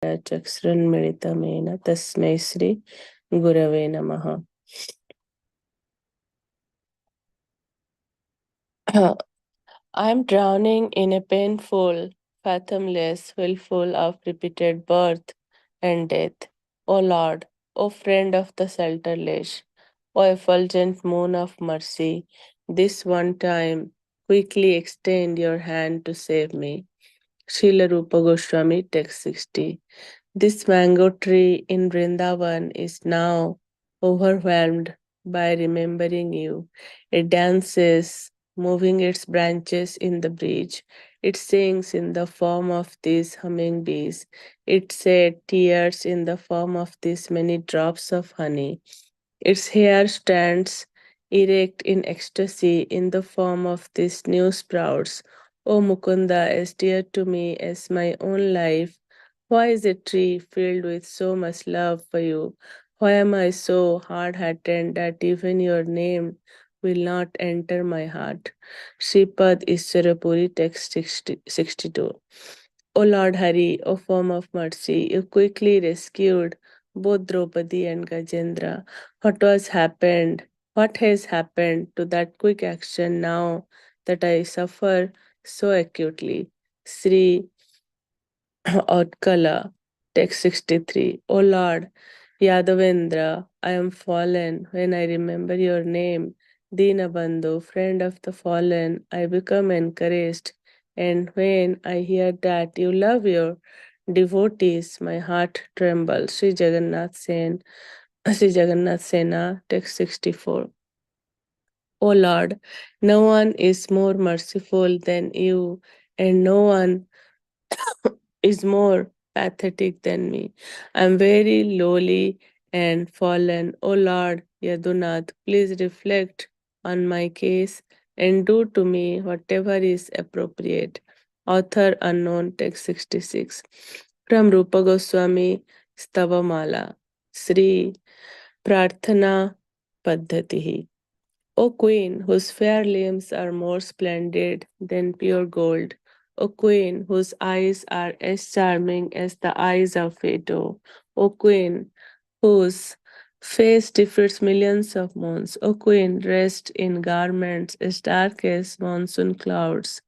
चक्षुरुन्मिलितमेन तस्मै श्री गुरवे नमः. I am drowning in a painful, fathomless whirlpool of repeated birth and death. O Lord, O friend of the shelterless, O effulgent moon of mercy, this one time quickly extend your hand to save me. Srila Rupa Goswami, text 60. This mango tree in Vrindavan is now overwhelmed by remembering you. It dances, moving its branches in the breeze. It sings in the form of these humming bees. It shed tears in the form of these many drops of honey. Its hair stands erect in ecstasy in the form of these new sprouts. O Mukunda, as dear to me as my own life, why is a tree filled with so much love for you? Why am I so hard-hearted that even your name will not enter my heart? Sripad Iswarapuri, text 62. O Lord Hari, O form of mercy, you quickly rescued both Draupadi and Gajendra. What was happened? What has happened to that quick action now that I suffer so acutely? Sri Outkala, text 63. O Lord, Yadavendra, I am fallen when I remember your name. Dinabandhu, friend of the fallen, I become encouraged. And when I hear that you love your devotees, my heart trembles. Sri Jagannath Sena, text 64. O Lord, no one is more merciful than you, and no one is more pathetic than me. I am very lowly and fallen. O Lord, Yadunath, please reflect on my case and do to me whatever is appropriate. Author unknown, text 66. From Rupa Goswami, Stavamala, Sri Prarthana Paddhatihi. O Queen, whose fair limbs are more splendid than pure gold, O Queen, whose eyes are as charming as the eyes of Phaedo, O Queen, whose face defeats millions of moons, O Queen, dressed in garments as dark as monsoon clouds,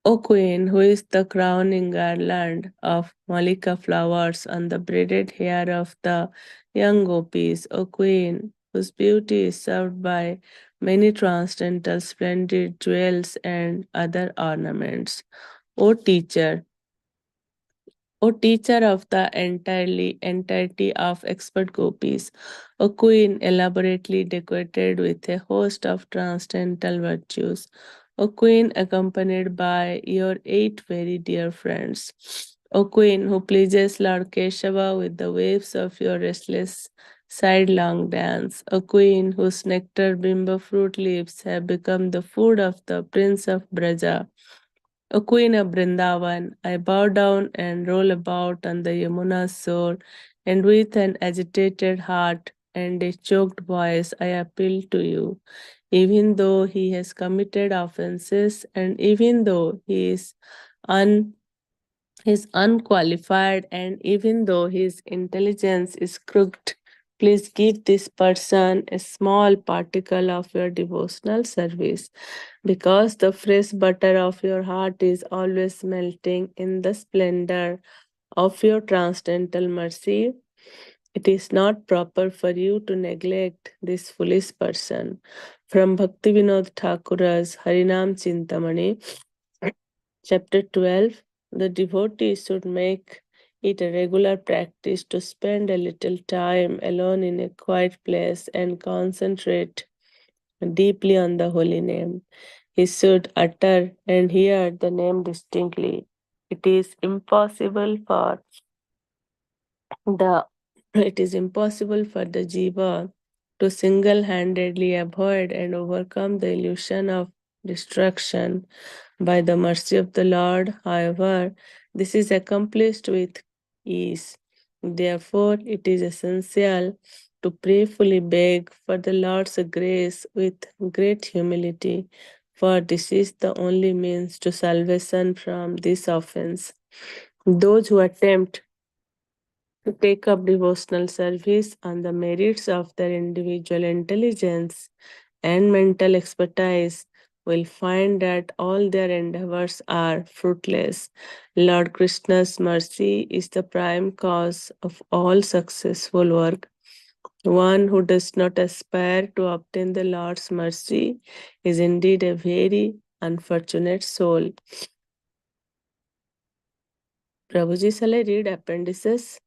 O Queen, who is the crowning garland of Malika flowers on the braided hair of the young gopis, O Queen, whose beauty is served by many transcendental splendid jewels and other ornaments. O teacher, O teacher of the entirety of expert gopis, O queen elaborately decorated with a host of transcendental virtues, O queen accompanied by your 8 very dear friends, O queen who pleases Lord Keshava with the waves of your restless sidelong dance, O queen whose nectar bimba fruit leaves have become the food of the prince of Braja, O queen of Brindavan, I bow down and roll about on the Yamuna's shore, and with an agitated heart and a choked voice I appeal to you. Even though he has committed offenses, and even though he is unqualified, and even though his intelligence is crooked, please give this person a small particle of your devotional service, because the fresh butter of your heart is always melting in the splendor of your transcendental mercy. It is not proper for you to neglect this foolish person. From Bhaktivinoda Thakura's Harinam Chintamani, Chapter 12. The devotee should make it a regular practice to spend a little time alone in a quiet place and concentrate deeply on the holy name. He should utter and hear the name distinctly. It is impossible for the jiva to single-handedly avoid and overcome the illusion of destruction by the mercy of the Lord. However, this is accomplished with ease. Therefore, it is essential to prayerfully beg for the Lord's grace with great humility, for this is the only means to salvation from this offense. Those who attempt to take up devotional service on the merits of their individual intelligence and mental expertise will find that all their endeavors are fruitless. Lord Krishna's mercy is the prime cause of all successful work. One who does not aspire to obtain the Lord's mercy is indeed a very unfortunate soul. Prabhuji, shall I read appendices?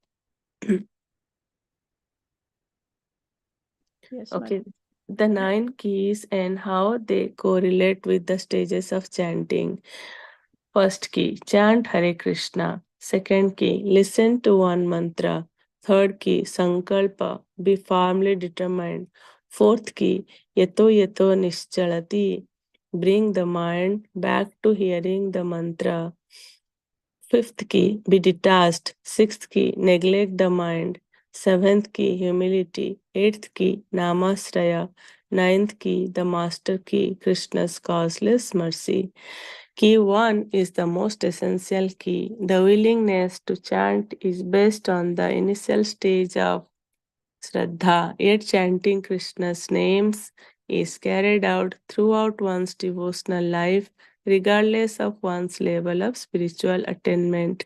Yes, Okay. Madam. The nine keys and how they correlate with the stages of chanting. First key, chant Hare Krishna. Second key, listen to one mantra. Third key, sankalpa, be firmly determined. Fourth key, yato yato nischalati, bring the mind back to hearing the mantra. Fifth key, be detached. Sixth key, neglect the mind. Seventh key, humility. Eighth key, namasraya. Ninth key, the master key, Krishna's causeless mercy. Key 1 is the most essential key. The willingness to chant is based on the initial stage of Shraddha, yet chanting Krishna's names is carried out throughout one's devotional life, regardless of one's level of spiritual attainment.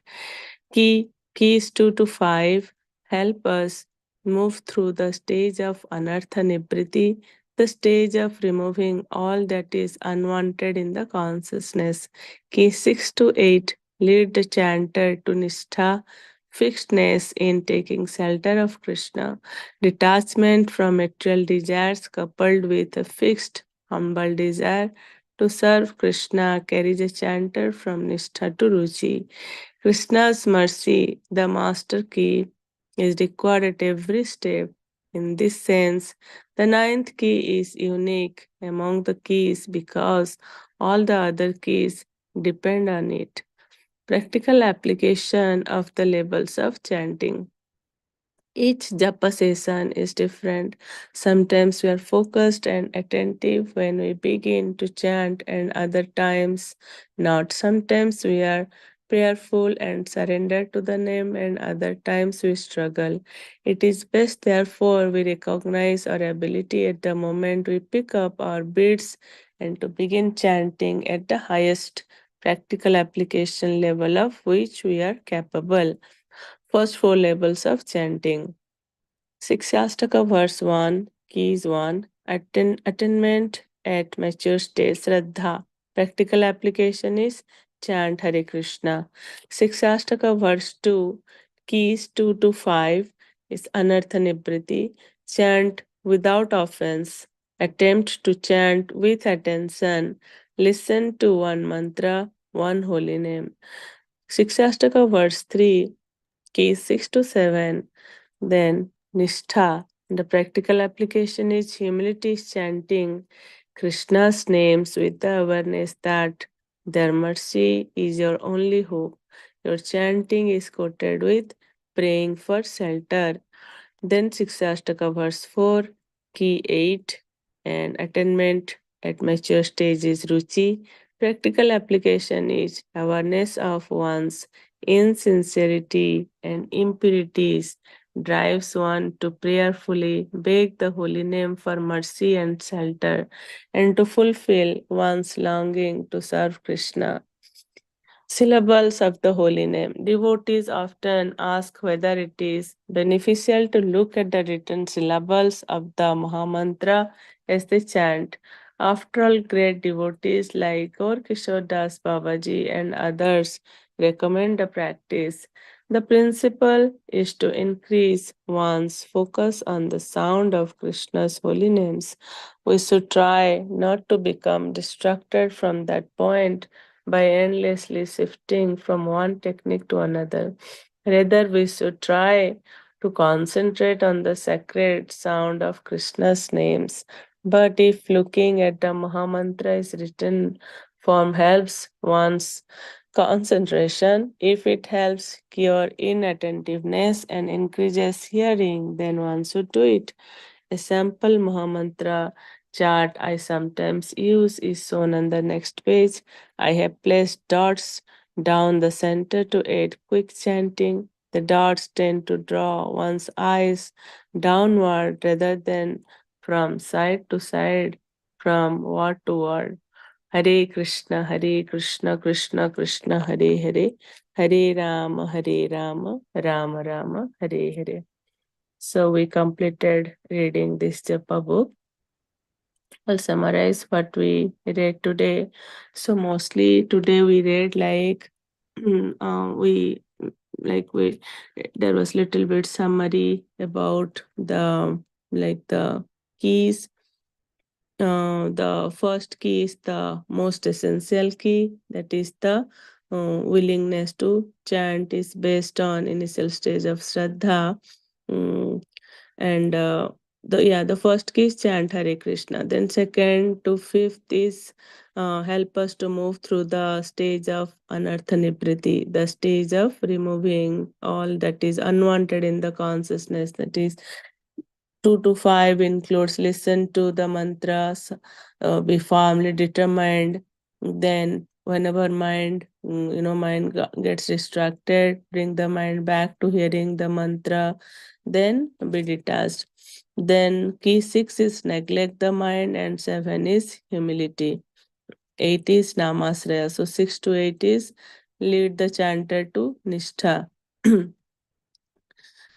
Keys 2 to 5 help us move through the stage of anartha nibriti, the stage of removing all that is unwanted in the consciousness. Key 6 to 8 lead the chanter to nishtha, fixedness in taking shelter of Krishna, detachment from material desires coupled with a fixed, humble desire to serve Krishna carries a chanter from nishtha to ruchi. Krishna's mercy, the master key, is required at every step. In this sense, the ninth key is unique among the keys because all the other keys depend on it. Practical application of the levels of chanting. Each japa session is different. Sometimes we are focused and attentive when we begin to chant, and other times not. Sometimes we are prayerful and surrender to the name, and other times we struggle. It is best, therefore, we recognize our ability at the moment we pick up our beads and to begin chanting at the highest practical application level of which we are capable. First four levels of chanting. Sikshastaka verse 1, keys 1, attainment at mature stage, Shraddha. Practical application is chant Hare Krishna. Sikshastaka verse 2, keys 2 to 5 is Anartha Nibriti. Chant without offense. Attempt to chant with attention. Listen to one mantra, one holy name. Sikshastaka verse 3, keys 6 to 7, then Nishtha. The practical application is humility is chanting Krishna's names with the awareness that their mercy is your only hope. Your chanting is quoted with praying for shelter. Then Sikshastaka verse 4, key 8, and attainment at mature stage is Ruchi. Practical application is awareness of one's insincerity and impurities drives one to prayerfully beg the holy name for mercy and shelter and to fulfill one's longing to serve Krishna. Syllables of the holy name. Devotees often ask whether it is beneficial to look at the written syllables of the Mahamantra as they chant. After all, great devotees like Gaur Kishore Das Babaji and others recommend the practice. The principle is to increase one's focus on the sound of Krishna's holy names. We should try not to become distracted from that point by endlessly shifting from one technique to another. Rather, we should try to concentrate on the sacred sound of Krishna's names. But if looking at the Mahamantra's written form helps one's concentration, if it helps cure inattentiveness and increases hearing, then one should do it. A sample Mahamantra chart I sometimes use is shown on the next page. I have placed dots down the center to aid quick chanting. The dots tend to draw one's eyes downward rather than from side to side, from word to word. Hare Krishna, Krishna Krishna, Hare Hare, Hare Rama, Rama Rama, Hare Hare. So we completed reading this Japa book. I'll summarize what we read today. So mostly today we read like we we there was little bit summary about the the keys. The first key is the most essential key, that is the willingness to chant is based on initial stage of Shraddha. Mm, and the first key is chant Hare Krishna. Then second to fifth is help us to move through the stage of anartha nibriti, the stage of removing all that is unwanted in the consciousness, that is 2 to 5 includes listen to the mantras, be firmly determined. Then, whenever mind gets distracted, bring the mind back to hearing the mantra, then be detached. Then, key 6 is neglect the mind, and 7 is humility. 8 is namasraya. So, 6 to 8 is lead the chanter to nishtha.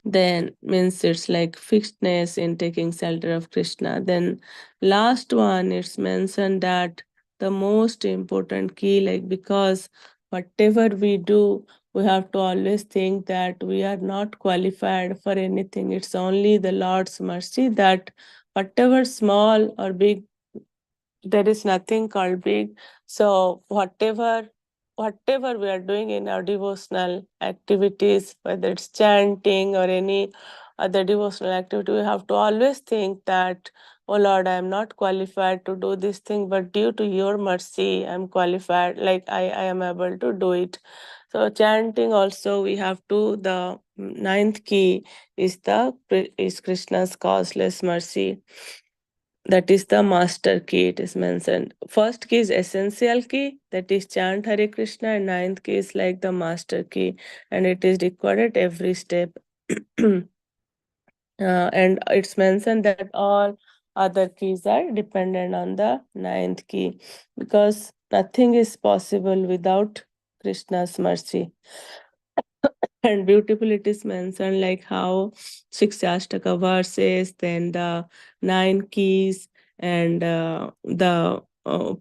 Then means it's like fixedness in taking shelter of Krishna. Then last one, it's mentioned that the most important key, like because whatever we do, we have to always think that we are not qualified for anything. It's only the Lord's mercy that whatever small or big, there is nothing called big. So whatever we are doing in our devotional activities, whether it's chanting or any other devotional activity, we have to always think that, oh Lord, I am not qualified to do this thing, but due to your mercy I'm qualified, like I am able to do it. So chanting also, we have to, the ninth key is Krishna's causeless mercy. That is the master key, it is mentioned. First key is essential key, that is chant Hare Krishna, and ninth key is like the master key, and it is recorded every step. And it's mentioned that all other keys are dependent on the ninth key, because nothing is possible without Krishna's mercy. And beautiful it is mentioned like how Shikshashtaka verses, then the nine keys, and the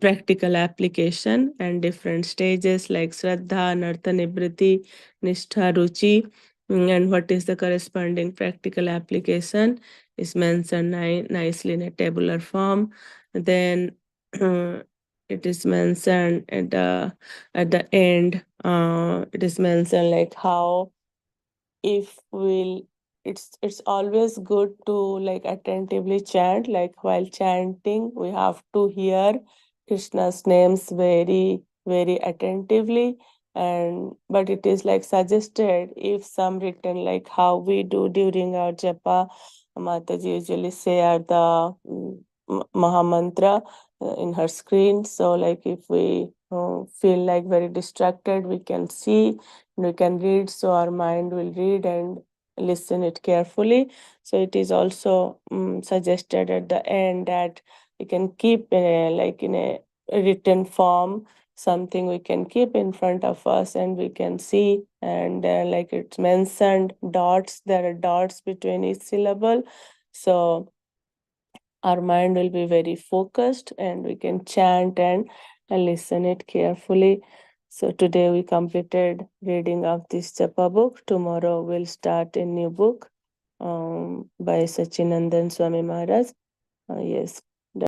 practical application and different stages like Shraddha, Nartha, Nibriti, Nishtha, Ruchi, and what is the corresponding practical application is mentioned nicely in a tabular form. Then it is mentioned at the end, it is mentioned like how if we'll it's always good to like attentively chant, like while chanting we have to hear Krishna's names very attentively. And but it is like suggested, if some written like how we do during our japa, Mataji usually say are the maha mantra in her screen. So like if we feel like very distracted, we can see, we can read, so our mind will read and listen it carefully. So it is also suggested at the end that we can keep in a written form, something we can keep in front of us and we can see. And like it's mentioned, dots, there are dots between each syllable, so our mind will be very focused and we can chant and listen it carefully. So today we completed reading of this Japa book. Tomorrow we'll start a new book by Sachinandan Swami Maharaj. Yes,